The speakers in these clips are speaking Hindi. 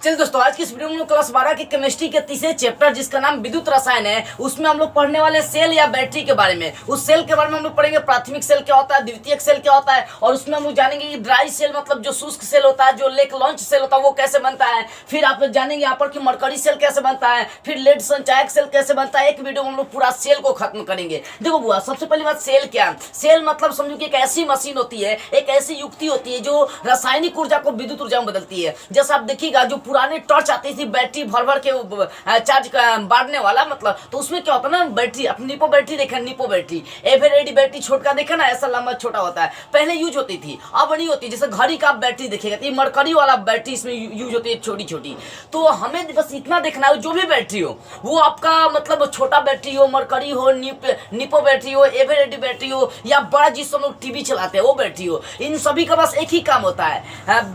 चलिए दोस्तों, आज की इस वीडियो में हम लोग क्लास 12 की केमिस्ट्री के तीसरे चैप्टर जिसका नाम विद्युत रसायन है, उसमें हम लोग पढ़ने वाले सेल या बैटरी के बारे में। उस सेल के बारे में हम लोग पढ़ेंगे, प्राथमिक सेल क्या होता है, द्वितीयक सेल क्या होता है, और उसमें हम लोग जानेंगे कि ड्राई सेल मतलब जो शुष्क सेल होता है, जो लेक लॉन्च सेल होता है वो कैसे बनता है। फिर आप जानेंगे यहाँ पर कि मरकरी सेल कैसे बनता है, फिर लेड संचायक सेल कैसे बनता है। एक वीडियो में हम लोग पूरा सेल को खत्म करेंगे। देखो बुआ, सबसे पहली बात सेल क्या है। सेल मतलब समझो कि एक ऐसी मशीन होती है, एक ऐसी युक्ति होती है जो रासायनिक ऊर्जा को विद्युत ऊर्जा में बदलती है। जैसा आप देखिएगा, जो पुराने टॉर्च आती थी बैटरी भर भर के चार्ज बांटने वाला, मतलब तो उसमें क्या होता है ना, बैटरी अपनी निपो बैटरी देखा, निपो बैटरी एवरेडी बैटरी छोटा देखा ना, ऐसा लंबा छोटा होता है, पहले यूज होती थी, अब नहीं होती। जैसे घड़ी का बैटरी देखिएगा, तो मरकरी वाला बैटरी इसमें यूज होती है, छोटी छोटी। तो हमें बस इतना देखना है, जो भी बैटरी हो वो आपका मतलब छोटा बैटरी हो, मरकरी हो, निपो बैटरी हो, एवरेडी बैटरी हो, या बड़ा जिस हम लोग टीवी चलाते हैं वो बैटरी हो, इन सभी का बस एक ही काम होता है,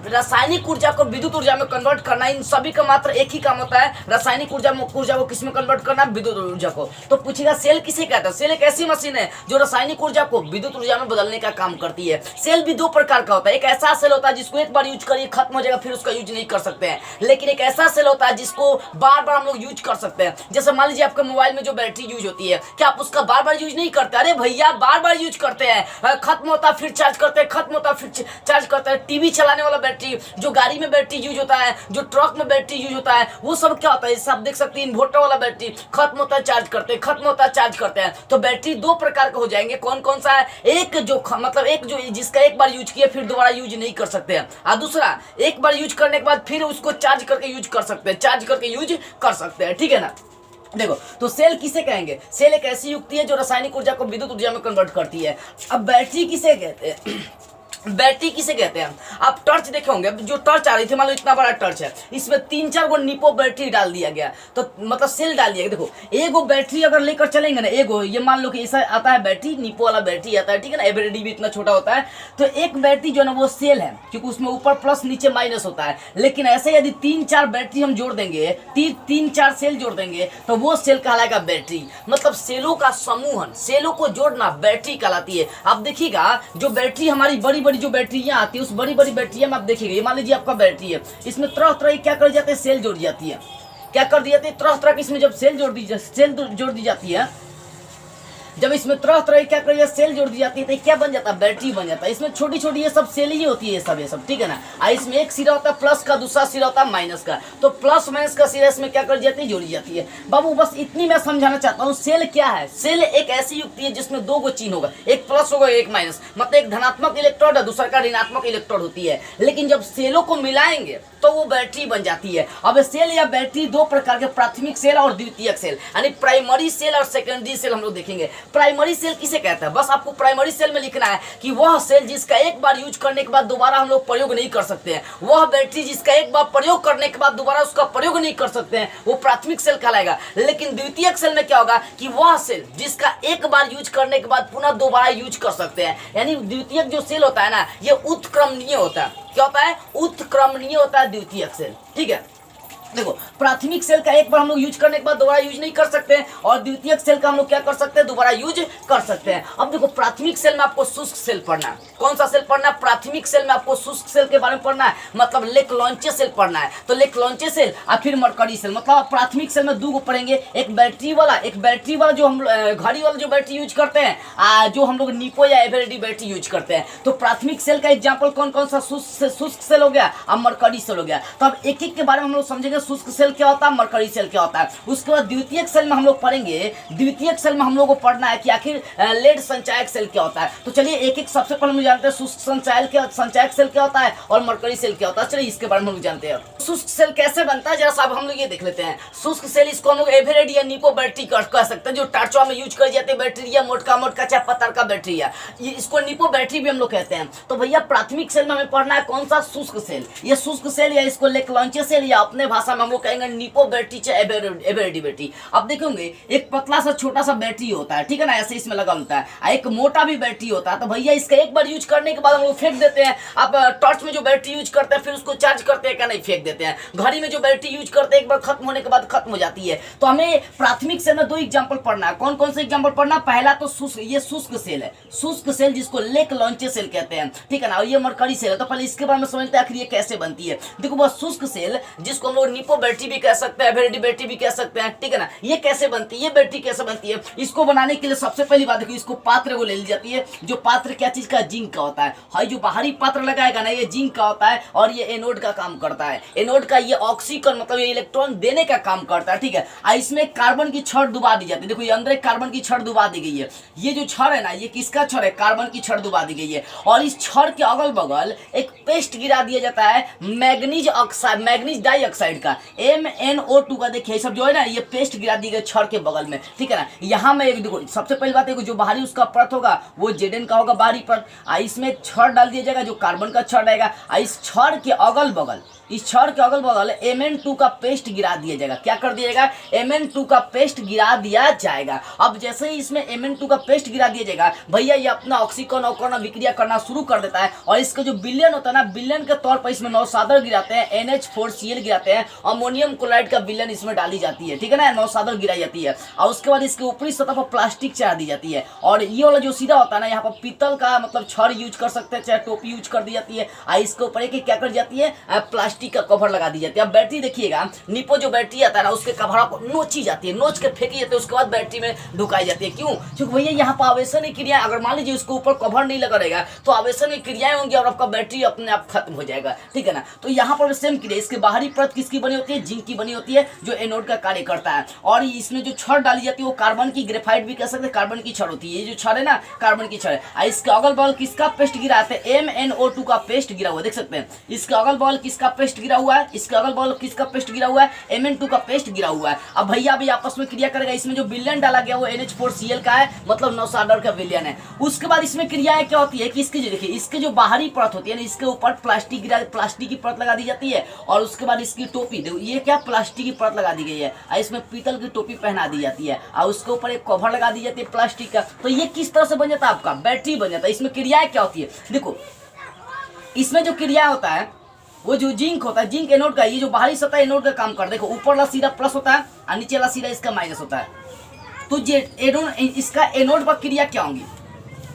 रासायनिक ऊर्जा को विद्युत ऊर्जा में कन्वर्ट करना। इन सभी का मात्र एक ही काम होता है, रासायनिक ऊर्जा को किस में कन्वर्ट करना, विद्युत ऊर्जा को। तो पूछेगा सेल किसे कहता है। सेल एक ऐसी मशीन है जो रासायनिक ऊर्जा को विद्युत ऊर्जा में बदलने का काम करती है। सेल भी दो प्रकार का होता है। एक ऐसा सेल होता है जिसको एक बार यूज करिए खत्म हो जाएगा, फिर उसका यूज नहीं कर सकते हैं। लेकिन एक ऐसा सेल होता है जिसको बार बार हम लोग यूज कर सकते हैं। जैसे मान लीजिए आपके मोबाइल में जो बैटरी यूज होती है, क्या आप उसका बार बार यूज नहीं करते? अरे भैया बार बार यूज करते हैं, खत्म होता है फिर चार्ज करते हैं, खत्म होता है फिर चार्ज करते हैं। टीवी चलाने वाला बैटरी, जो गाड़ी में बैटरी यूज होता है, जो ट्रक में बैटरी यूज होता है, वो सब क्या होता है, आप देख सकते हैं। इन्वर्टर वाला बैटरी खत्म होता है चार्ज करते हैं, खत्म होता है चार्ज करते हैं। तो बैटरी दो प्रकार के हो जाएंगे। कौन कौन सा है? एक जो मतलब एक जो जिसका एक बार यूज किया फिर दोबारा यूज नहीं कर सकते हैं, और दूसरा एक बार यूज करने के बाद फिर उसको चार्ज करके यूज कर सकते हैं, चार्ज करके यूज कर सकते हैं। ठीक है ना। देखो, तो सेल किसे कहेंगे? सेल एक ऐसी युक्ति है जो रासायनिक ऊर्जा को विद्युत ऊर्जा में कन्वर्ट करती है। अब बैटरी किसे कहते हैं? बैटरी किसे कहते हैं? आप टॉर्च देखे होंगे, जो टॉर्च आ रही थी, मान लो इतना बड़ा टॉर्च है, इसमें 3-4 गो निपो बैटरी डाल दिया गया, तो मतलब सेल डाल दिया गया। देखो, एगो बैटरी अगर लेकर चलेंगे ना, एगो ये मान लो कि ऐसा आता है बैटरी, निपो वाला बैटरी आता है, ठीक है ना, एवरेडी भी इतना छोटा होता है। तो एक बैटरी जो है ना वो सेल है, क्योंकि उसमें ऊपर प्लस नीचे माइनस होता है। लेकिन ऐसे यदि 3-4 बैटरी हम जोड़ देंगे, 3-4 सेल जोड़ देंगे, तो वो सेल कहलाएगा बैटरी। मतलब सेलों का समूहन, सेलों को जोड़ना बैटरी कहलाती है। आप देखिएगा, जो बैटरी हमारी बड़ी जो बैटरियां आती है, उस बड़ी बैटरियां में आप देखिएगा, ये मान लीजिए आपका बैटरी है, इसमें तरह तरह क्या कर जाते हैं, सेल जोड़ जाती है। क्या कर दी जाती है? तरह तरह की इसमें जब सेल जोड़ दी जाती है, जब इसमें तरह तरह क्या कर सेल जोड़ दी जाती है, तो क्या बन जाता है? बैटरी बन जाता है। इसमें छोटी छोटी ये सब सेल ही होती है, ये सब ठीक है ना। इसमें एक सिरा होता है प्लस का, दूसरा सिरा होता है माइनस का, तो प्लस माइनस का सिरा इसमें क्या कर जाती है, जोड़ी जाती है। बाबू बस इतनी मैं समझाना चाहता हूँ, सेल क्या है। सेल एक ऐसी युक्ति है जिसमें दो गो चिन्ह होगा, एक प्लस होगा एक माइनस, मतलब एक धनात्मक इलेक्ट्रोड है, दूसरा का ऋणात्मक इलेक्ट्रोड होती है। लेकिन जब सेलों को मिलाएंगे तो वो बैटरी बन जाती है। अब सेल या बैटरी दो प्रकार के, प्राथमिक सेल और द्वितीयक सेल, यानी प्राइमरी सेल और सेकेंडरी सेल हम लोग देखेंगे। प्राइमरी सेल किसे कहता है? बस आपको प्राइमरी सेल में लिखना है कि वह सेल जिसका एक बार यूज करने के बाद दोबारा हम लोग प्रयोग नहीं कर सकते हैं, वह बैटरी जिसका एक बार प्रयोग करने के बाद दोबारा उसका प्रयोग नहीं कर सकते हैं, वो प्राथमिक सेल कहलाएगा। लेकिन द्वितीयक सेल में क्या होगा कि वह सेल जिसका एक बार यूज करने के बाद पुनः दोबारा यूज कर सकते हैं। यानी द्वितीयक जो सेल होता है ना, ये उत्क्रमणीय होता है। क्या होता है? उत्क्रमणीय होता है द्वितीयक सेल। ठीक है। देखो, प्राथमिक सेल का एक बार हम लोग यूज करने के बाद दोबारा यूज नहीं कर सकते हैं, और द्वितीयक सेल का हम लोग क्या कर सकते हैं, दोबारा यूज कर सकते हैं। अब देखो, प्राथमिक सेल में आपको शुष्क सेल पढ़ना है। कौन सा सेल पढ़ना है? प्राथमिक सेल में आपको शुष्क सेल के बारे में पढ़ना है, मतलब लेक लॉन्चे सेल पढ़ना है। तो लेक लॉन्चे सेल और फिर मरकरी सेल, मतलब आप प्राथमिक सेल में दो को पढ़ेंगे, एक बैटरी वाला जो हम घड़ी वाला जो बैटरी यूज करते हैं, जो हम लोग निपो या एवरेडी बैटरी यूज करते हैं। तो प्राथमिक सेल का एग्जाम्पल कौन कौन सा? शुष्क सेल हो गया और मरकरी सेल हो गया। तो अब एक एक के बारे में हम लोग समझेंगे, शुष्क सेल क्या होता है, मरकरी सेल क्या होता है। उसके बाद द्वितीयक सेल में हम लोग पढ़ेंगे, द्वितीयक सेल में हम लोग को पढ़ना है कि आखिर लेड संचायक सेल क्या होता है। तो चलिए एक एक सबसे पहले हम जानते हैं शुष्क संचायक सेल क्या होता है और मरकरी सेल क्या होता है। चलिए इसके बारे में हम लोग जानते हैं। शुष्क सेल कैसे बनता है, जरा साहब हम लोग ये देख लेते हैं। शुष्क सेल इसको हम लोग एवरेडी या निपो बैटरी कह सकते हैं, जो टार्चवा में यूज कर जाती है बैटरी, या मोटका चाहे पत्थर का बैटरी है, इसको निपो बैटरी भी हम लोग कहते हैं। तो भैया प्राथमिक सेल में हमें पढ़ना है कौन सा? शुष्क सेल। ये शुष्क सेल या इसको लेक लॉन्चे सेल या अपने भाषा भाषा में हम लोग कहेंगे निपो बैटरी चाहे एवरेडी बैटरी। अब देखेंगे एक पतला सा छोटा सा बैटरी होता है, ठीक है ना, ऐसे इसमें लगा होता है, एक मोटा भी बैटरी होता है। तो भैया इसका एक बार यूज करने के बाद हम लोग फेंक देते हैं। अब टॉर्च में जो बैटरी यूज करते हैं फिर उसको चार्ज करते हैं क्या, नहीं फेंक देते हैं। घड़ी में जो बैटरी यूज करते हैं एक बार खत्म होने के बाद खत्म हो जाती है। तो हमें प्राथमिक सेल में दो एग्जांपल पढ़ना है। कौन कौन से एग्जांपल पढ़ना? पहला तो शुष्क, ये शुष्क सेल है, शुष्क सेल जिसको लेक लॉन्चे सेल कहते हैं, ठीक है ना, और ये मरकरी सेल है। तो पहले इसके बारे में समझते हैं आखिर ये कैसे बनती है। देखो बस शुष्क सेल जिसको हम लोग निपो बैटरी भी कह सकते हैं, एवरेडी बैटरी भी कह सकते हैं, ठीक है ना, ये कैसे बनती है, ये बैटरी कैसे बनती है। इसको बनाने के लिए सबसे पहली बात देखो, इसको पात्र को ले ली जाती है। जो पात्र क्या चीज का, जिंक का होता है। हाई जो बाहरी पात्र लगाएगा ना ये जिंक का होता है और ये एनोड का काम करता है। एनोड का ये ऑक्सीकरण मतलब ये इलेक्ट्रॉन देने का काम करता है, ठीक है। इसमें कार्बन की छड़ डुबा दी जाती है। देखो ये अंदर एक कार्बन की छड़ डुबा दी गई है। ये जो छड़ है ना ये किसका छड़ है, कार्बन की छड़ डुबा दी गई है। और इस छड़ के अगल बगल एक पेस्ट गिरा दिया जाता है मैग्नीज ऑक्साइड, मैग्नीज डाइऑक्साइड का, MnO2 का। देखिए सब जो है ना ये पेस्ट गिरा दी गई छड़ के बगल में, ठीक है ना। यहाँ में देखो सबसे पहली बात है जो बाहरी उसका परत होगा वो Zn का होगा बाहरी परत। इसमें छड़ डाल दिया जाएगा जो कार्बन का छड़ रहेगा। इस छड़ के अगल बगल, इस छड़ के अगल बगल Mn2 का पेस्ट गिरा दिया जाएगा। क्या कर दिया जाएगा, Mn2 का पेस्ट गिरा दिया जाएगा। अब जैसे ही इसमें Mn2 का पेस्ट गिरा दिया जाएगा भैया ये अपना ऑक्सीकरण अवकरण विक्रिया करना शुरू कर देता है। और इसका जो विलयन होता है ना, विलयन के तौर पर इसमें नौसादर गिराते हैं, NH4Cl गिराते हैं, अमोनियम क्लोराइड का विलयन इसमें डाली जाती है, ठीक है ना, नौसादर गिराई जाती है। और उसके बाद इसके ऊपरी सतह पर प्लास्टिक चढ़ा दी जाती है। और ये वाला जो सीधा होता है ना यहाँ पर पीतल का मतलब छड़ यूज कर सकते हैं, चाहे टोपी यूज कर दी जाती है। इसके ऊपर एक क्या कर जाती है, प्लास्टिक का कवर लगा दी जाती है। अब बैटरी देखिएगा, निपो जो बैटरी आता है ना उसके कवर को नोची जाती है, नोच के फेंकी जाती है, उसके बाद बैटरी में ढुकाई जाती है। क्यों? क्योंकि भैया यहाँ पर आवेशन की क्रिया, अगर मान लीजिए उसके ऊपर कवर नहीं लगा रहेगा तो आवेशन की क्रियाएं होंगी और आपका बैटरी अपने आप खत्म हो जाएगा, ठीक है ना। तो यहाँ पर सेम क्रिया, इसके बाहरी परत किसकी बनी होती है, जिंक की बनी होती है जो एनोड का कार्य करता है। और इसमें जो छड़ डाली जाती है वो कार्बन की, ग्रेफाइट भी कह सकते हैं, कार्बन की छड़ होती है। ये जो छड़ है ना कार्बन की छड़ है। इसके अगल बगल किसका पेस्ट गिरा है, MnO2 का पेस्ट गिरा हुआ, देख सकते हैं। इसके अगल बगल किसका पेस्ट गिरा हुआ है, इसके अगल बगल किसका पेस्ट गिरा हुआ है, Mn2 का पेस्ट गिरा हुआ है। अब भैया भी आपस में क्रिया करेगा। इसमें जो विलयन डाला गया वो NH4Cl का है, मतलब नौसादर का विलयन है। उसके बाद इसमें क्रियाएं क्या होती है कि इसके जो देखिए इसके जो बाहरी परत होती है ना इसके ऊपर प्लास्टिक गिरा, प्लास्टिक की परत लगा दी जाती है। और उसके बाद इसकी टोपी देखो ये क्या प्लास्टिक की परत लगा दी गई है, इसमें पीतल की टोपी पहना दी जाती है और उसके ऊपर एक कवर लगा दी जाती है प्लास्टिक का। तो ये किस तरह से बन जाता है, आपका बैटरी बन जाता है। इसमें क्रियाएं क्या होती है, देखो इसमें जो क्रिया होता है वो जो जिंक होता है, जिंक एनोड का, ये जो बाहरी सतह एनोड का काम कर, देखो ऊपर वाला सिरा प्लस होता है और नीचे वाला सिरा इसका माइनस होता है। तो इसका एनोड पर क्रिया क्या होंगी,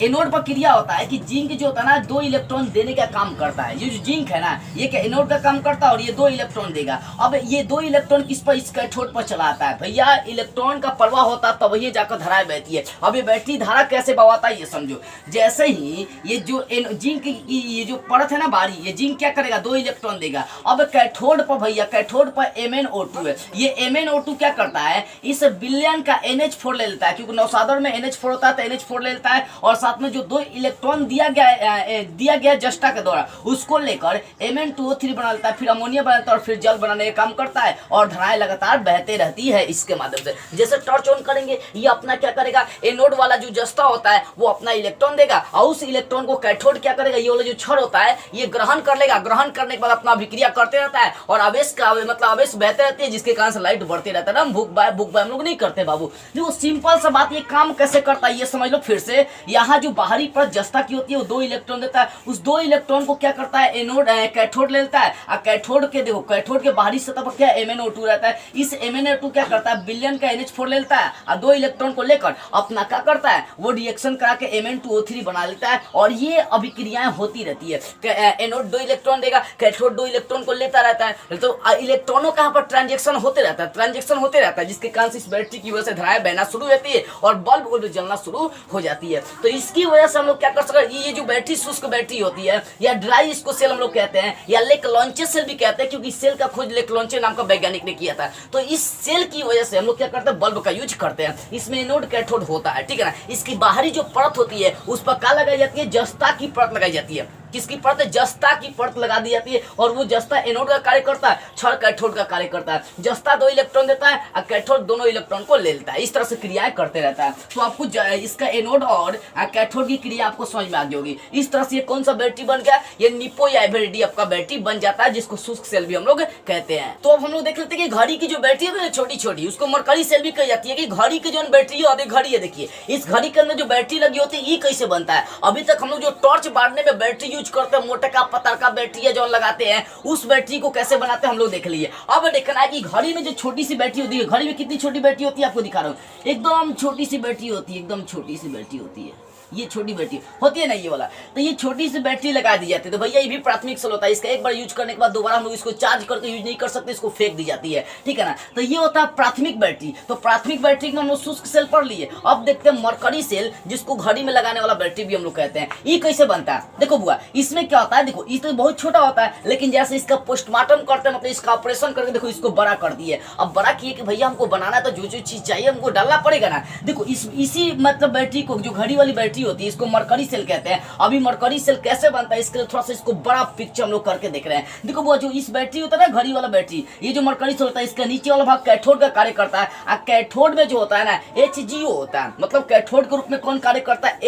एनोड पर क्रिया होता है कि जिंक जो होता है ना 2 इलेक्ट्रॉन देने का काम करता है। ये जो जिंक है ना ये क्या एनोड का काम करता है और ये 2 इलेक्ट्रॉन देगा। अब ये 2 इलेक्ट्रॉन किस पर, इस कैथोड पर चलाता है। भैया इलेक्ट्रॉन का प्रवाह होता है तब ये जाकर धारा बहती है। अब ये बैटरी धारा कैसे बहाता है ये समझो। जैसे ही ये जो जिंक की ये जो परत है ना बारी, ये जिंक क्या करेगा, 2 इलेक्ट्रॉन देगा। अब कैथोड पर भैया, कैथोड पर MnO2 है। ये MnO2 क्या करता है, इस विलयन का NH4 ले लेता है, क्योंकि नौसादर में NH4 होता है तो NH4 ले लेता है। और साथ में जो 2 इलेक्ट्रॉन दिया गया जस्टा के द्वारा उसको लेकर Mn2O3 बना लेता है, फिर अमोनिया बनाता है और फिर जल बनाने का काम करता है। और धाराएं लगातार बहते रहती है इसके माध्यम से। जैसे टॉर्च ऑन करेंगे ये अपना क्या करेगा, एनोड वाला जो जस्ता होता है वो अपना इलेक्ट्रॉन देगा और उस इलेक्ट्रॉन को कैथोड क्या करेगा, ये वाला जो छड़ होता है ये ग्रहण कर लेगा। ग्रहण करने के बाद अपना अभिक्रिया करते रहता है और आवेश का मतलब आवेश बहते रहती है, जिसके कारण से लाइट बढ़ती रहता है। हम भूख बाय हम लोग नहीं करते बाबू। देखो सिंपल सा बात, ये काम कैसे करता है ये समझ लो फिर से। यहाँ जो बाहरी परत जस्ता की होती है वो 2 इलेक्ट्रॉन देता है। उस 2 इलेक्ट्रॉन को क्या करता है, एनोड कैथोड ले लेता है। और कैथोड के देखो कैथोड के बाहरी सतह पर क्या MnO2 रहता है। इस MnO2 क्या करता है, विलयन का NH4 ले लेता है और 2 इलेक्ट्रॉन को लेकर अपना क्या करता है, वो रिएक्शन करा के Mn2O3 बना लेता है। और ये अभिक्रियाएं होती रहती है। एनोड 2 इलेक्ट्रॉन देगा, कैथोड 2 इलेक्ट्रॉन को लेता रहता है। तो इलेक्ट्रॉनों का यहाँ पर ट्रांजेक्शन होते रहता है, ट्रांजेक्शन होते रहता है, जिसके कारण से इस बैटरी की वजह से धाराएं बहना शुरू होती है और बल्ब जलना शुरू हो जाती है। तो इसकी वजह से हम लोग क्या कर सकते हैं, ये जो बैटरी शुष्क बैटरी होती है या ड्राई इसको सेल हम लोग कहते हैं या लेक लॉन्चे सेल भी कहते हैं, क्योंकि सेल का खोज लेक लॉन्चे नाम का वैज्ञानिक ने किया था। तो इस सेल की वजह से हम लोग क्या करते हैं, बल्ब का यूज करते हैं। इसमें एनोड कैथोड होता है, ठीक है ना। इसकी बाहरी जो परत होती है उस पर क्या लगाई जाती है, जस्ता की परत लगाई जाती है। किसकी परत, जस्ता की परत लगा दी जाती है और वो जस्ता एनोड का कार्य करता है, क्षण कैथोड का कार्य करता है। जस्ता 2 इलेक्ट्रॉन देता है और कैथोड दोनों इलेक्ट्रॉन को ले लेता है। इस तरह से क्रियाएं करते रहता है। तो आपको इसका एनोड और कैथोड की क्रिया आपको समझ में आ गई होगी। इस तरह से ये कौन सा बैटरी बन गया, ये निपो या एवरेडी आपका बैटरी बन जाता है, जिसको शुष्क सेल भी हम लोग कहते हैं। तो अब हम लोग देख लेते हैं कि घड़ी की जो बैटरी है छोटी छोटी, उसको मरकरी सेल भी कही जाती है। कि घड़ी की जो बैटरी है, घड़ी है, देखिए इस घड़ी के अंदर जो बैटरी लगी होती है ये कैसे बनता है। अभी तक हम लोग जो टॉर्च बांटने में बैटरी यूज करते हैं, मोटे का पतर का बैटरी है जो लगाते हैं, उस बैटरी को कैसे बनाते हैं हम लोग देख लिए। अब देखना है कि घड़ी में जो छोटी सी बैटरी होती है, घड़ी में कितनी छोटी बैटरी होती है आपको दिखा रहा हूँ, एकदम छोटी सी बैटरी होती है, एकदम छोटी सी बैटरी होती है, ये छोटी बैटरी होती है ना ये वाला। तो ये छोटी सी बैटरी लगा दी जाती है। तो भैया ये भी प्राथमिक सेल होता है। इसका एक बार यूज करने के बाद दोबारा हम लोग इसको चार्ज करके यूज नहीं कर सकते, इसको फेंक दी जाती है, ठीक है ना। तो ये होता है प्राथमिक बैटरी। तो प्राथमिक बैटरी में हम लोग शुष्क सेल पढ़ लिए। अब देखते हैं मरकरी सेल, जिसको घड़ी में लगाने वाला बैटरी भी हम लोग कहते हैं। ये कैसे बनता है देखो बुआ, इसमें क्या होता है, देखो इस तो बहुत छोटा होता है, लेकिन जैसे इसका पोस्टमार्टम करते हैं, मतलब इसका ऑपरेशन करके देखो इसको बड़ा कर दिए। अब बड़ा किए कि भैया हमको बनाना तो जो जो चीज चाहिए हमको डालना पड़ेगा ना। देखो इसी मतलब बैटरी को, जो घड़ी वाली बैटरी होती है, इसको मरकरी सेल कहते हैं। अभी मरकरी सेल कैसे बनता है इसके लिए थोड़ा सा इसको बड़ा पिक्चर हम लोग करके देख रहे हैं। देखो वो जो इस बैटरी होता है ना, घड़ी वाला बैटरी, ये जो मरकरी सेल होता है, इसका नीचे वाला भाग कैथोड का कार्य करता है। और कैथोड में जो होता है ना HGO होता है, मतलब कैथोड के रूप में कौन कार्य करता है,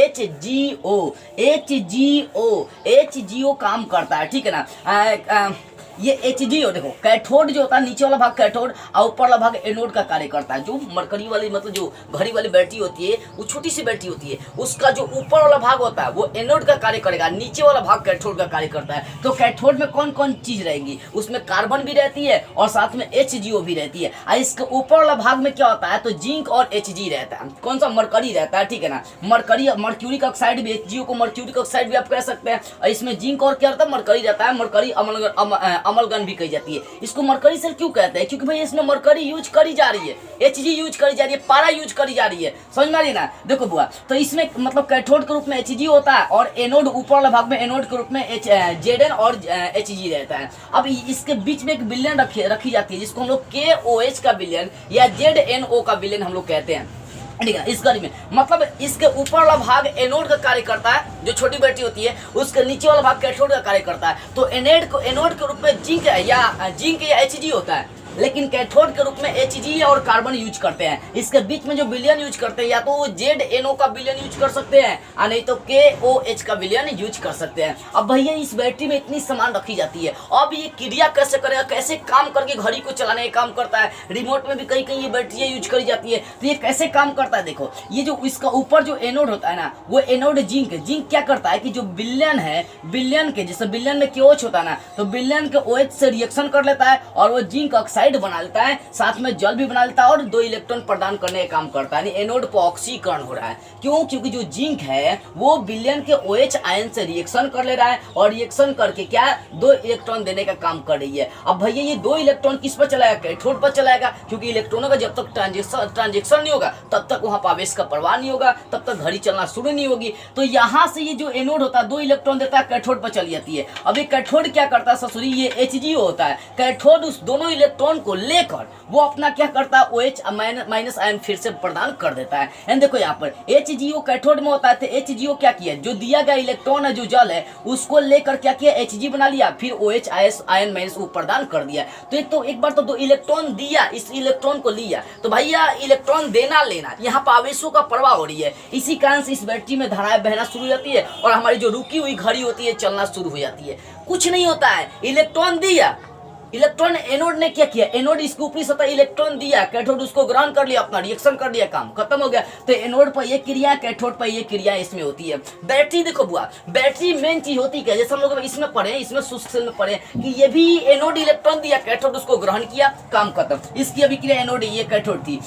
HGO काम करता है, ठीक है ना। ये HGO देखो, कैथोड जो होता है, नीचे वाला भाग कैथोड और ऊपर वाला भाग एनोड का कार्य करता है। जो मरकरी वाली मतलब जो घड़ी वाली बैटरी होती है, वो छोटी सी बैटरी होती है, उसका जो ऊपर वाला भाग होता है वो एनोड का कार्य करेगा, नीचे वाला भाग कैथोड का कार्य करता है। तो कैथोड में कौन कौन चीज रहेगी, उसमें कार्बन भी रहती है और साथ में HGO भी रहती है। और इसके ऊपर वाला भाग में क्या होता है, तो जिंक और Hg रहता है। कौन सा, मरकरी रहता है, ठीक है ना। मर्क्यूरिक ऑक्साइड भी, HGO को मर्क्यूरिक ऑक्साइड भी आप कह सकते हैं। और इसमें जिंक और क्या रहता है, मरकरी रहता है। मरकरी अमलगन भी कही जाती है। इसको मरकरी सेल क्यों कहते हैं, क्योंकि भाई इसमें मरकरी यूज करी जा रही है, Hg यूज करी जा रही है, पारा यूज करी जा रही है, समझ में आ रही है ना। देखो बुआ, तो इसमें मतलब कैथोड के रूप में Hg होता है और एनोड ऊपर वाला भाग में एनोड के रूप में Zn और Hg रहता है। अब इसके बीच में एक विलयन रखी जाती है, जिसको हम लोग KOH का विलयन या ZNO का विलयन हम लोग कहते हैं, ठीक है। इस घड़ी में मतलब इसके ऊपर वाला भाग एनोड का कार्य करता है, जो छोटी बैटरी होती है, उसके नीचे वाला भाग कैथोड का कार्य करता है। तो एनोड के रूप में जिंक या Hg होता है, लेकिन कैथोड के रूप में Hg और कार्बन यूज करते हैं। इसके बीच में जो विलयन यूज करते हैं, या तो ZNO का विलयन यूज कर सकते हैं और नहीं तो KOH का विलयन यूज कर सकते हैं। अब भैया इस बैटरी में इतनी सामान रखी जाती है, अब ये क्रिया कैसे करेगा, कैसे काम करके घड़ी को चलाने का काम करता है। रिमोट में भी कहीं कहीं ये बैटरी यूज करी जाती है। तो ये कैसे काम करता है, देखो ये जो इसका ऊपर जो एनोड होता है ना, वो एनोड जिंक क्या करता है कि जो विलयन है, विलयन के जैसे विलयन में KOH होता है ना, तो विलयन के OH से रिएक्शन कर लेता है और वो जिंक ऑक्साइड बना लेता है, साथ में जल भी बना लेता है और 2 इलेक्ट्रॉन प्रदान करने का काम करता है। एनोड पर ऑक्सीकरण हो रहा है। क्यों, क्योंकि जो जिंक है वो विलयन के OH आयन से रिएक्शन कर ले रहा है और रिएक्शन करके क्या 2 इलेक्ट्रॉन देने का काम कर रही है। अब भैया ये 2 इलेक्ट्रॉन किस पर चलाएगा, कैथोड पर चलाएगा, क्योंकि इलेक्ट्रॉनों का जब तक ट्रांजेक्शन नहीं होगा तब तक वहां आवेश का प्रवाह नहीं होगा, तब तक घड़ी चलना शुरू नहीं होगी। तो यहाँ से ये जो एनोड होता है 2 इलेक्ट्रॉन देता है, कैथोड पर चली जाती है। अब ये कैथोड क्या करता है ससुरी, ये HGO होता है। कैथोड उस दोनों इलेक्ट्रॉन को लेकर वो अपना क्या करता है, OH माइनस आयन फिर से प्रदान कर देता है। एंड देखो यहाँ पर HGO कैथोड में होता है, तो HGO क्या किया, जो दिया गया इलेक्ट्रॉन है, जो जल है, उसको लेकर क्या किया, Hg बना लिया, फिर OH आयन माइनस वो प्रदान कर दिया। तो एक बार तो 2 इलेक्ट्रॉन दिया, इस इलेक्ट्रॉन को लिया, तो भैया इलेक्ट्रॉन देना लेना, यहाँ पर आवेशों का प्रवाह हो रही है। इसी कारण से इस बैटरी में धाराएं बहना शुरू हो जाती है और हमारी जो रुकी हुई घड़ी होती है चलना शुरू हो जाती है। कुछ नहीं होता है, इलेक्ट्रॉन दिया, इलेक्ट्रॉन एनोड ने क्या किया, एनोड इसके ऊपरी सतह इलेक्ट्रॉन दिया, कैथोड उसको ग्रहण कर लिया, अपना रिएक्शन कर दिया, काम खत्म हो गया। तो एनोड पर ये क्रिया, कैथोड पर ये क्रिया इसमें होती है। बैटरी देखो बुआ, बैटरी मेन चीज होती है, जैसे हम लोग इसमें पढ़े, इसमें शुष्क सेल में पढ़े कि ये भी एनोड इलेक्ट्रॉन दिया, कैथोड उसको ग्रहण किया, काम खत्म। इसकी अभिक्रिया एनोड, ये कैथोड थी।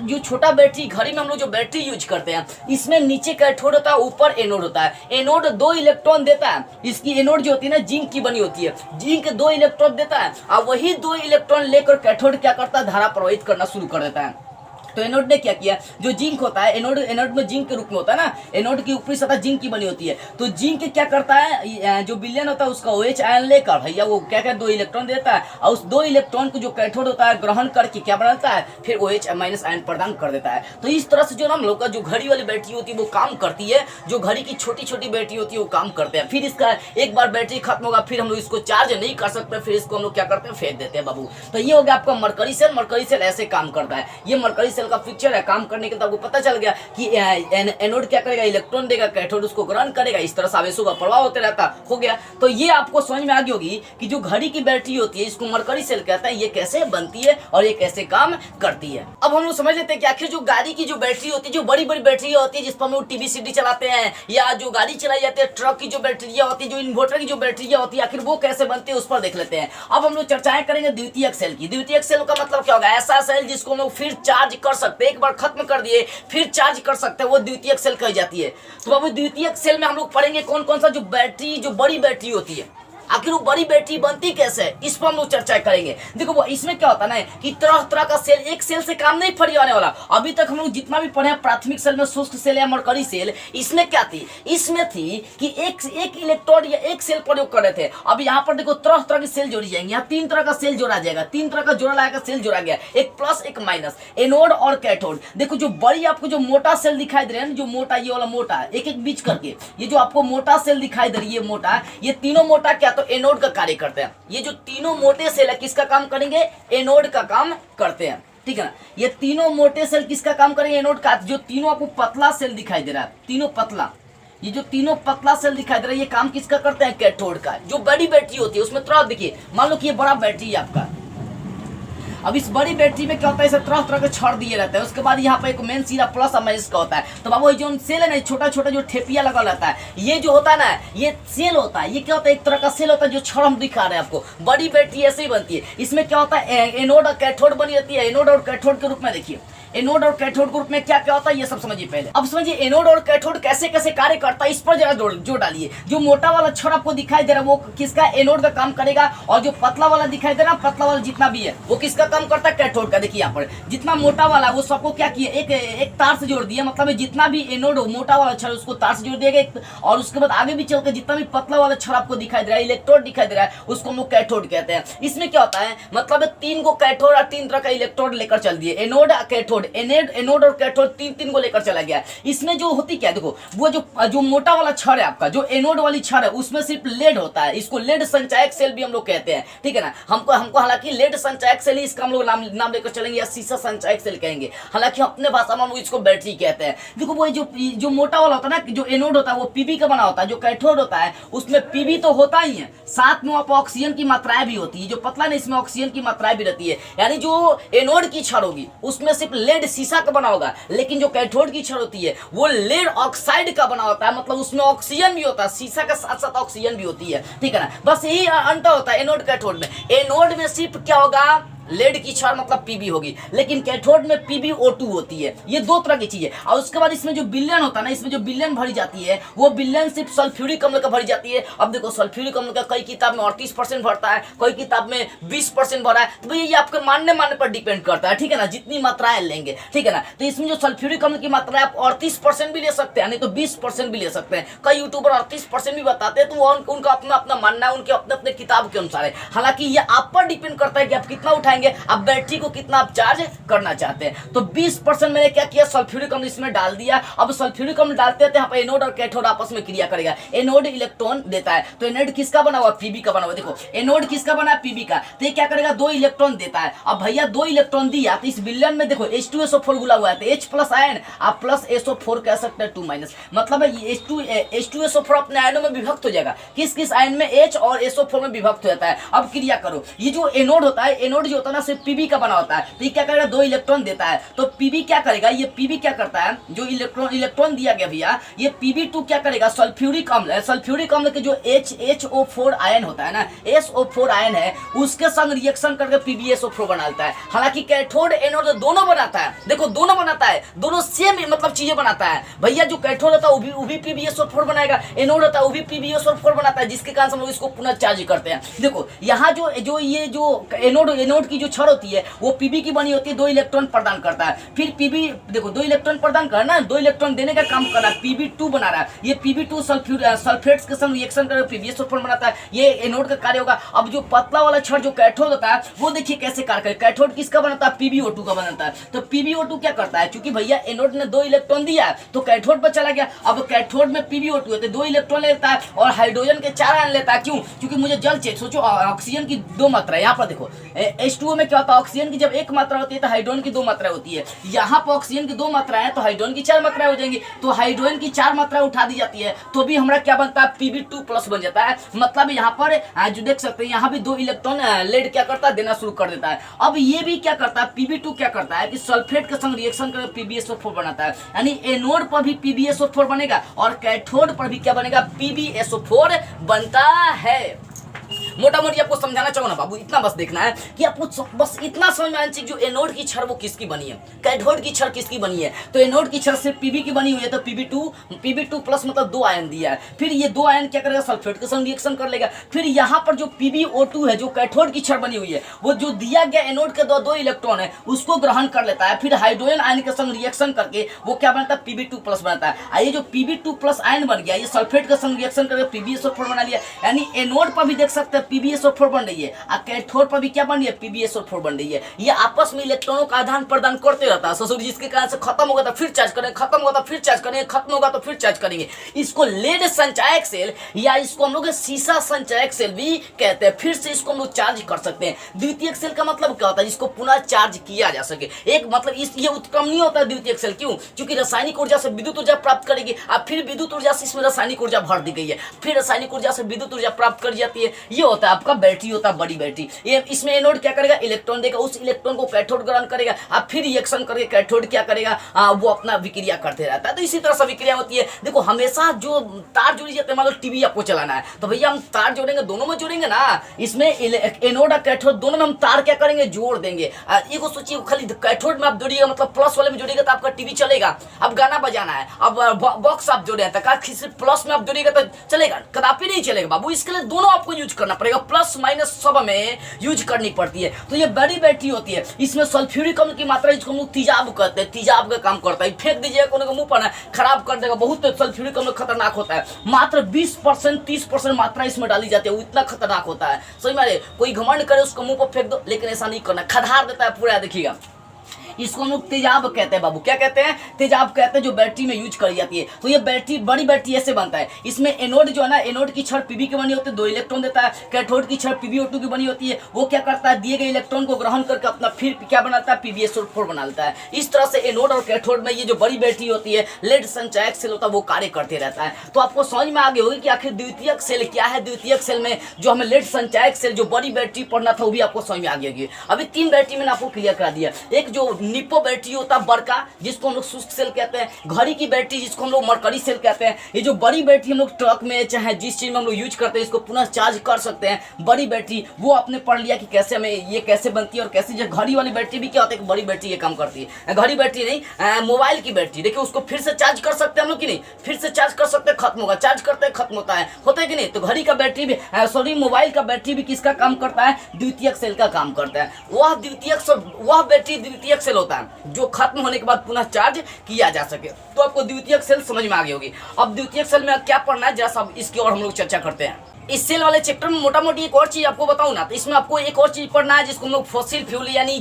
जो छोटा बैटरी घड़ी में हम लोग जो बैटरी यूज करते हैं, इसमें नीचे कैथोड होता है, ऊपर एनोड होता है। एनोड 2 इलेक्ट्रॉन देता है, इसकी एनोड जो होती है ना जिंक की बनी होती है, जिंक 2 इलेक्ट्रॉन देता है और वही 2 इलेक्ट्रॉन लेकर कैथोड क्या करता है, धारा प्रवाहित करना शुरू कर देता है। तो एनोड ने क्या किया, जो जिंक होता है, एनोड में जिंक के रूप में होता है ना, एनोड की ऊपरी सतह जिंक की बनी होती है। तो जिंक क्या करता है, जो विलयन होता है उसका OH आयन लेकर भैया वो क्या क्या 2 इलेक्ट्रॉन देता है, और उस 2 इलेक्ट्रॉन को जो कैथोड होता है ग्रहण करके क्या बनाता है, फिर OH माइनस आयन प्रदान कर देता है। तो इस तरह से जो हम लोग का जो घड़ी वाली बैटरी होती है वो काम करती है, जो घड़ी की छोटी छोटी बैटरी होती है वो काम करते हैं। फिर इसका एक बार बैटरी खत्म होगा, फिर हम लोग इसको चार्ज नहीं कर सकते, फिर इसको हम लोग क्या करते हैं, फेंक देते हैं बाबू। तो ये हो गया आपका मरकरी सेल। मरकरी सेल ऐसे काम करता है, ये मरकरी सेल का पिक्चर है। काम करने के बाद आपको पता चल गया कि एनोड क्या करेगा, इलेक्ट्रॉन देगा, कैथोड उसको ग्रहण करेगा, इस तरह से आवेशों का प्रवाह होते रहता। हो गया। तो ये आपको समझ में आ गई होगी कि जो घड़ी की बैटरी होती है इसको मरकरी सेल कहते हैं, ये कैसे बनती है और ये कैसे काम करती है। अब हम लोग समझ लेते हैं कि आखिर जो गाड़ी की जो बैटरी होती है, जो बड़ी बड़ी बैटरी होती है जिस पर हम लोग टीवी सीडी चलाते हैं, या जो गाड़ी चलाई जाती है, ट्रक की जो बैटरियां होती है, जो इन्वर्टर की जो बैटरियां होती है, आखिर वो कैसे बनती है उस पर देख लेते हैं। अब हम लोग चर्चाएं करेंगे द्वितीयक सेल की। द्वितीयक सेल का मतलब क्या होगा, ऐसा सेल जिसको हम लोग फिर चार्ज कर सकते हैं, एक बार खत्म कर दिए फिर चार्ज कर सकते हैं, वो द्वितीयक सेल कही जाती है। तो बाबू द्वितीयक सेल में हम लोग पढ़ेंगे कौन कौन सा जो बैटरी, जो बड़ी बैटरी होती है, आखिर वो बड़ी बैटरी बनती कैसे है, इस पर हम लोग चर्चा करेंगे। देखो वो इसमें क्या होता है ना कि तरह तरह का सेल, एक सेल से काम नहीं फरियाने वाला। अभी तक हम लोग जितना भी पढ़े हैं प्राथमिक सेल में शुष्क सेल या मरकरी सेल, इसमें क्या थी, इसमें थी कि एक इलेक्ट्रोड या एक सेल प्रयोग कर रहे थे। अब यहाँ पर देखो तरह तरह के सेल जोड़ी जाएंगे, यहाँ 3 तरह का सेल जोड़ा जाएगा, 3 तरह का जोड़ा लाएगा सेल जोड़ा गया, एक प्लस एक माइनस, एनोड और कैथोड। देखो जो बड़ी आपको जो मोटा सेल दिखाई दे रहा है, जो मोटा ये वाला मोटा है, एक एक बीच करके ये जो आपको मोटा सेल दिखाई दे रही है मोटा, ये तीनों मोटा क्या तो एनोड का कार्य करते हैं। ये जो तीनों मोटे सेल है किसका काम करेंगे, एनोड का काम करते हैं, ठीक है ना। ये तीनों मोटे सेल किसका काम करेंगे, एनोड का। जो तीनों आपको पतला सेल दिखाई दे रहा है, तीनों पतला, ये जो तीनों पतला सेल दिखाई दे रहा है, ये काम किसका करते हैं, कैथोड का। जो बड़ी बैटरी होती है उसमें थोड़ा देखिए, मान लो कि ये बड़ा बैटरी है आपका। अब इस बड़ी बैटरी में क्या होता है, इसे तरह तरह के छड़ दिए रहते हैं। उसके बाद यहाँ पे एक मेन सीधा प्लस और माइनस का होता है। तो बाबू जो सेल है ना, छोटा छोटा जो ठेपिया लगा रहता है, ये जो होता है ना, ये सेल होता है। ये क्या होता है, एक तरह का सेल होता है, जो छड़ हम दिखा रहे हैं आपको। बड़ी बैटरी ऐसे ही बनती है। इसमें क्या होता है, एनोड और कैथोड बनी रहती है। एनोड और कैथोड के रूप में देखिए, एनोड और कैथोड ग्रुप में क्या क्या होता है ये सब समझिए पहले। अब समझिए एनोड और कैथोड कैसे कैसे कार्य करता है, इस पर जरा जोड़ डालिए। जो मोटा वाला छड़ आपको दिखाई दे रहा है वो किसका, एनोड का काम करेगा, और जो पतला वाला दिखाई दे रहा है, पतला वाला जितना भी है वो किसका काम करता है, कैथोड का। देखिए यहाँ पर जितना मोटा वाला वो सबको क्या किया, एक तार से जोड़ दिया। मतलब जितना भी एनोड मोटा वाला छड़ उसको तार से जोड़ दिया, और उसके बाद आगे भी चल के जितना भी पतला वाला छड़ आपको दिखाई दे रहा है, इलेक्ट्रोड दिखाई दे रहा है, उसको हम लोग कैथोड कहते हैं। इसमें क्या होता है, मतलब 3 को कैथोड और 3 तरह का इलेक्ट्रोड लेकर चल दिए, एनोड कैथोड, एनोड और कैथोड 3 को लेकर चला गया। इसमें जो होती क्या, देखो वो जो मोटा वाला छड़ है आपका, जो एनोड वाली छड़ है, उसमें सिर्फ लेड होता है। इसको लेड संचायक सेल भी हम लोग कहते हैं, ठीक है ना। हमको हालांकि लेड संचायक सेल ही इसका हम लोग नाम लेकर चलेंगे, या सीसा संचायक सेल कहेंगे। हालांकि अपने भाषा में हम लोग इसको बैटरी कहते हैं। देखो वो जो मोटा वाला होता है ना, जो एनोड होता है वो पीबी का बना होता है। जो कैथोड होता है उसमें पीबी तो होता ही है, साथ में ऑक्सीजन की मात्राएं भी होती है। जो पतला नहीं, इसमें ऑक्सीजन की मात्राएं भी रहती है। यानी जो एनोड की छड़ होगी उसमें सिर्फ लेड सीसा का बना होगा, लेकिन जो कैथोड की छड़ होती है वो लेड ऑक्साइड का बना होता है। मतलब उसमें ऑक्सीजन भी होता है, सीसा के साथ साथ ऑक्सीजन भी होती है, ठीक है ना। बस यही अंतर होता है एनोड कैथोड में। एनोड में सिर्फ क्या होगा, लेड की छड़ मतलब पीबी होगी, लेकिन कैथोड में PbO2 होती है। ये 2 तरह की चीज है। और उसके बाद इसमें जो विलयन होता है ना, इसमें जो विलयन भरी जाती है वो विलयन सिर्फ सल्फ्यूरिक अम्ल का भरी जाती है। अब देखो सल्फ्यूरिक अम्ल का कई किताब में 38% भरता है, कोई किताब में 20% भरा है। तो ये आपके मानने पर डिपेंड करता है, ठीक है ना, जितनी मात्राएं लेंगे, ठीक है ना। तो इसमें जो सल्फ्यूरिक अम्ल की मात्रा आप 38% भी ले सकते हैं, नहीं तो 20% भी ले सकते हैं। कई यूट्यूबर 38% भी बताते हैं, तो वो उनका अपना अपना मानना है, उनके अपने अपने किताब के अनुसार है। हालांकि ये आप पर डिपेंड करता है कि आप कितना उठाएंगे, अब बैटरी को कितना आप चार्ज करना चाहते हैं। तो 20% मैंने क्या किया, सल्फ्यूरिक अम्ल इसमें डाल दिया। अब सल्फ्यूरिक अम्ल डालते हैं तो यहाँ पर एनोड और कैथोड आपस में क्रिया करेगा। एनोड इलेक्ट्रॉन देता है, तो एनोड किसका बना हुआ, पीबी का बना हुआ। देखो एनोड किसका बना है, पीबी का। तो ये क्या करेगा, 2 इलेक्ट्रॉन देता है। अब भैया 2 इलेक्ट्रॉन दिया तो इस विलयन में देखो H2SO4 गुला हुआ है, तो H प्लस आयन आप प्लस SO4 कह सकते हैं 2 माइनस। मतलब H2SO4 अपने आयनों में विभक्त हो जाएगा। किस किस आयन में, H और SO4 में विभक्त हो जाता है। अब क्रिया करो, ये जो एनोड होता है, एनोड जो होता है ना सिर्फ पीबी का बना होता है। तो ये क्या करेगा, 2 इलेक्ट्रॉन देता है। तो पीबी क्या करेगा, ये पीबी क्या करता है, जो इलेक्ट्रॉन दिया गया भैया, ये Pb2 क्या करेगा, सल्फ्यूरिक अम्ल, सल्फ्यूरिक अम्ल के जो HO4 आयन होता है ना, SO4 आयन है, उसके संग रिएक्शन करके PbSO4 बनाता है। हालांकि कैथोड एनोड दोनों बनाता है, देखो दोनों बनाता है, दोनों सेम मतलब चीजें बनाता है भैया। जो कैथोड होता है वो भी PbSO4 बनाएगा, एनोड होता है वो भी PbSO4 बनाता है, जिसके कारण हम लोग इसको पुनः चार्ज करते हैं। देखो यहाँ जो एनोड की की जो छड़ होती है वो पीबी की बनी होती है, 2 इलेक्ट्रॉन प्रदान करता है। फिर पीबी देखो 2 इलेक्ट्रॉन प्रदान करना, 2 इलेक्ट्रॉन देने का काम कर रहा है, pb2 बना रहा है। ये pb2 सल्फेट्स के संग रिएक्शन कर PbSO4 बनाता है, ये एनोड का कार्य होगा। अब जो पतला वाला छड़ जो कैथोड होता है वो देखिए कैसे कार्य करे। कैथोड किसका बनाता है? PbO2 का बनाता है। तो PbO2 क्या करता है, क्योंकि भैया एनोड ने 2 इलेक्ट्रॉन दिया है तो कैथोड पर चला गया। अब कैथोड में PbO2 है तो 2 इलेक्ट्रॉन लेता है और हाइड्रोजन के 4 आयन लेता है। क्यों? क्योंकि मुझे जल चाहिए। सोचो ऑक्सीजन की 2 मात्रा, यहाँ पर देखो H2O में क्या होता है, ऑक्सीजन की जब 1 मात्रा होती है तो हाइड्रोजन की 2 मात्रा होती है। यहाँ पर ऑक्सीजन की 2 मात्रा है तो हाइड्रोजन की 4 मात्रा हो जाएंगी। तो हाइड्रोजन की 4 मात्रा उठा दी जाती है तो भी हमारा क्या बनता है, Pb2+ बन जाता है। मतलब यहाँ पर जो देख सकते हैं यहाँ भी 2 इलेक्ट्रॉन लेड क्या करता है, देना शुरू कर देता है। अब ये भी क्या करता है, Pb2 क्या करता है कि सल्फेट के संग रिएक्शन करके PbSO4 बनाता है। यानी एनोड पर भी PbSO4 बनेगा और कैथोड पर भी क्या बनेगा, PbSO4 बनता है। मोटा मोटी आपको समझाना चाहूँ ना बाबू, इतना बस देखना है कि आपको बस इतना समझ में आना चाहिए जो एनोड की छड़ वो किसकी बनी है, कैथोड की छड़ किसकी बनी है। तो एनोड की छड़ से पीबी की बनी हुई है तो Pb2+ मतलब 2 आयन दिया है। फिर ये 2 आयन क्या करेगा, सल्फेट के संग रिएक्शन कर लेगा। फिर यहाँ पर जो PbO2 है जो कैथोड की छड़ बनी हुई है वो जो दिया गया एनोड के 2 इलेक्ट्रॉन है उसको ग्रहण कर लेता है। फिर हाइड्रोजन आयन के संग रिएक्शन करके वो क्या बनता है, Pb2+ बनता है। ये जो Pb2+ आयन बन गया ये सल्फेट के संग रिएक्शन करके PbSO4 बना लिया। यानी एनोड पर भी देख सकते हैं PbSO4 बन रही है और कैथोड पर भी क्या बन रही है, PbSO4 बन रही है। ये आपस में इलेक्ट्रॉनों का आदान प्रदान करते रहता है ससुर, जिसके कारण से खत्म होगा तो फिर चार्ज करेंगे, खत्म होगा तो फिर चार्ज करेंगे, खत्म होगा तो फिर चार्ज करेंगे। इसको लेड संचायक सेल या इसको हम लोग सीसा संचायक सेल भी कहते हैं। फिर से इसको हम लोग चार्ज कर सकते हैं। द्वितीयक सेल का मतलब क्या होता है, जिसको पुनः चार्ज किया जा सके। एक मतलब ये उत्क्रमणीय होता है द्वितीयक सेल। क्यों? क्योंकि रासायनिक ऊर्जा से विद्युत ऊर्जा प्राप्त करेगी और फिर विद्युत ऊर्जा से इसमें रासायनिक ऊर्जा भर दी गई है, फिर रासायनिक ऊर्जा से विद्युत ऊर्जा प्राप्त कर जाती है। ये होता है आपका बैटरी, होता है बड़ी बैटरी। ये इसमें एनोड क्या करेगा, इलेक्ट्रॉन देगा, उस इलेक्ट्रॉन को कैथोड ग्रहण करेगा और फिर रिएक्शन करके कैथोड क्या करेगा, वो अपना विक्रिया करते रहता है। तो इसी तरह से विक्रिया होती है। देखो हमेशा जो तार जोड़ी जाते हैं, मान लो टीवी आपको चलाना है तो भैया हम तार जोड़ेंगे, दोनों में जोड़ेंगे ना। इसमें एनोड और कैथोड दोनों में हम तार क्या करेंगे, जोड़ देंगे। ये को सोचिए, खाली कैथोड में आप जोड़िएगा मतलब प्लस वाले में जोड़िएगा तो आपका टीवी चलेगा। अब गाना बजाना है, अब बॉक्स आप जोड़े हैं तो सिर्फ प्लस में आप जोड़िएगा तो चलेगा, कदापि नहीं चलेगा बाबू। इसके लिए दोनों आपको यूज करना पड़ेगा, प्लस माइनस सब में यूज करनी पड़ती है। तो ये बड़ी बैटरी होती है, इसमें सल्फ्यूरिक अम्ल की मात्रा जिसको हम लोग तेजाब कहते हैं, तेजाब का काम करता है। फेंक दीजिएगा कोने के मुंह पर ना, खराब कर देगा। बहुत सल्फ्यूरिक अम्ल खतरनाक होता है। मात्र 20% 30% मात्रा इसमें डाली जाती है, वो इतना खतरनाक होता है। समझ में आ रही है? कोई घमंड करे उसको मुंह पर फेंक दो, लेकिन ऐसा नहीं करना, खदार देता है पूरा। देखिएगा इसको हम लोग तेजाब कहते हैं बाबू। क्या कहते हैं? तेजाब कहते हैं, जो बैटरी में यूज करी जाती है। तो ये बैटरी, बड़ी बैटरी ऐसे बनता है। इसमें एनोड जो है ना, एनोड की छड़ पीबी की बनी होती है, 2 इलेक्ट्रॉन देता है। कैथोड की छड़ PbO2 की बनी होती है। वो क्या करता है, दिए गए इलेक्ट्रॉन को ग्रहण करके अपना फिर क्या बनाता है, PbSO4 बना लेता है। इस तरह से एनोड और कैथोड में ये जो बड़ी बैटरी होती है, लेड संचायक सेल होता है, वो कार्य करते रहता है। तो आपको समझ में आ गई होगी कि आखिर द्वितीयक सेल क्या है। द्वितीयक सेल में जो हमें लेड संचायक सेल, जो बड़ी बैटरी पढ़ना था, वो भी आपको समझ में आ गई होगी। अभी 3 बैटरी मैंने आपको क्लियर करा दिया। एक जो निपो बैटरी बड़का, जिसको हम लोग शुष्क सेल कहते हैं। घड़ी की बैटरी, जिसको हम लोग मरकरी सेल कहते हैं। ये जो बड़ी बैटरी हम लोग ट्रक में चाहे जिस चीज में हम लोग यूज करते हैं, इसको पुनः चार्ज कर सकते हैं। बड़ी बैटरी वो आपने पढ़ लिया कि कैसे हमें ये कैसे बनती है और कैसे। जो घड़ी वाली बैटरी भी क्या होता है, बड़ी बैटरी ये काम करती है। घड़ी बैटरी नहीं, मोबाइल की बैटरी, देखिए उसको फिर से चार्ज कर सकते हैं हम लोग कि नहीं, फिर से चार्ज कर सकते हैं, खत्म होगा, चार्ज करते हैं खत्म होता है कि नहीं। तो घड़ी का बैटरी भी, सॉरी मोबाइल का बैटरी भी किसका काम करता है, द्वितीयक सेल का काम करता है। वह बैटरी द्वितीयक सेल होता है जो खत्म होने के बाद पुनः चार्ज किया जा सके। तो आपको द्वितीयक सेल समझ में आ गई होगी। अब द्वितीयक सेल में क्या पढ़ना है, जरा सा इसकी और हम लोग चर्चा करते हैं। इस सेल वाले चैप्टर में मोटा मोटी एक और चीज आपको बताऊं ना, तो इसमें आपको एक और चीज पढ़ना है जिसको हम लोग फॉसिल फ्यूल यानी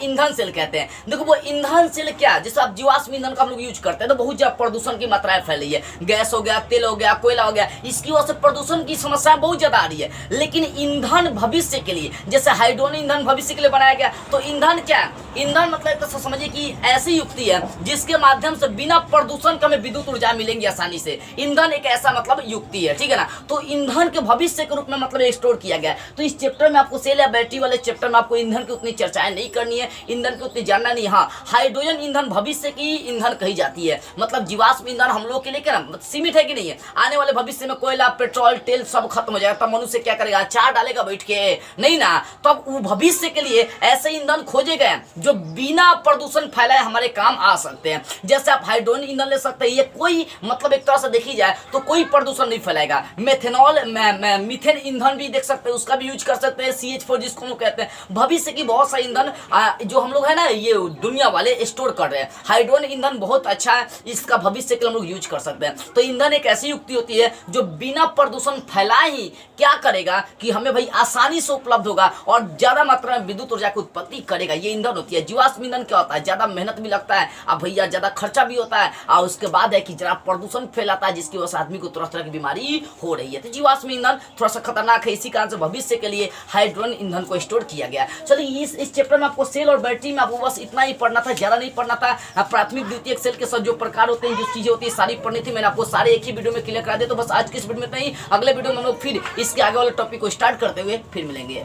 ईंधन सेल कहते हैं। देखो वो ईंधन सेल क्या, जैसे आप जीवाश्म ईंधन का हम लोग यूज करते हैं तो बहुत ज्यादा प्रदूषण की मात्राएं फैल रही है। गैस हो गया, तेल हो गया, कोयला हो गया, इसकी वजह से प्रदूषण की समस्याएं बहुत ज्यादा आ रही है। लेकिन ईंधन भविष्य के लिए, जैसे हाइड्रोजन ईंधन भविष्य के लिए बनाया गया, तो ईंधन क्या है, ईंधन मतलब तो समझिए कि ऐसी युक्ति है जिसके माध्यम से बिना प्रदूषण के हमें विद्युत ऊर्जा मिलेंगी आसानी से। ईंधन एक ऐसा मतलब युक्ति है, ठीक है ना। तो ईंधन के भविष्य के रूप में मतलब स्टोर किया गया है। तो इस चैप्टर में आपको सेल या बैटरी वाले चैप्टर में आपको ईंधन की उतनी चर्चाएं नहीं करनी है, ईंधन की उतनी जानना नहीं। हाँ, हाइड्रोजन ईंधन भविष्य की ईंधन कही जाती है। मतलब जीवाश्म ईंधन हम लोग के लिए क्या ना सीमित है कि नहीं है। आने वाले भविष्य में कोयला, पेट्रोल, तेल सब खत्म हो जाएगा, तब मनुष्य क्या करेगा, अचार डालेगा बैठ के, नहीं ना। तो अब वो भविष्य के लिए ऐसे ईंधन खोजे गए जो बिना प्रदूषण फैलाए हमारे काम आ सकते हैं। जैसे आप हाइड्रोजन ईंधन ले सकते हैं, ये कोई मतलब एक तरह से देखी जाए तो कोई प्रदूषण नहीं फैलाएगा। मेथेनॉल मीथेन ईंधन भी देख सकते हैं, उसका भी यूज कर सकते हैं, CH4 जिसको हम लोग कहते हैं। भविष्य की बहुत सारे ईंधन जो हम लोग है ना ये दुनिया वाले स्टोर कर रहे हैं। हाइड्रोजन ईंधन बहुत अच्छा है, इसका भविष्य के लिए हम लोग यूज कर सकते हैं। तो ईंधन एक ऐसी युक्ति होती है जो बिना प्रदूषण फैलाए ही क्या करेगा कि हमें भाई आसानी से उपलब्ध होगा और ज्यादा मात्रा में विद्युत ऊर्जा की उत्पत्ति करेगा। ये ईंधन होती है। जीवाश्म ईंधन क्या होता है, ज्यादा मेहनत भी लगता है और भैया ज्यादा खर्चा भी होता है, और उसके बाद है कि जरा प्रदूषण फैलाता है जिसकी वजह से आदमी को तरह तरह की बीमारी हो रही है। तो जीवाश्म ईंधन थोड़ा सा खतरनाक है, इसी कारण से भविष्य के लिए हाइड्रोजन ईंधन को स्टोर किया गया। चलिए इस चैप्टर में आपको सेल और बैटरी में आपको बस इतना ही पढ़ना था, ज्यादा नहीं पढ़ना था। प्राथमिक द्वितीयक सेल के साथ जो प्रकार होते हैं, जो चीजें होती है सारी पढ़नी थी। मैंने आपको सारे एक ही वीडियो में क्लियर करा दिया। तो बस आज की इस वीडियो में इतना ही। अगले वीडियो में हम लोग फिर इसके आगे वाले टॉपिक को स्टार्ट करते हुए फिर मिलेंगे।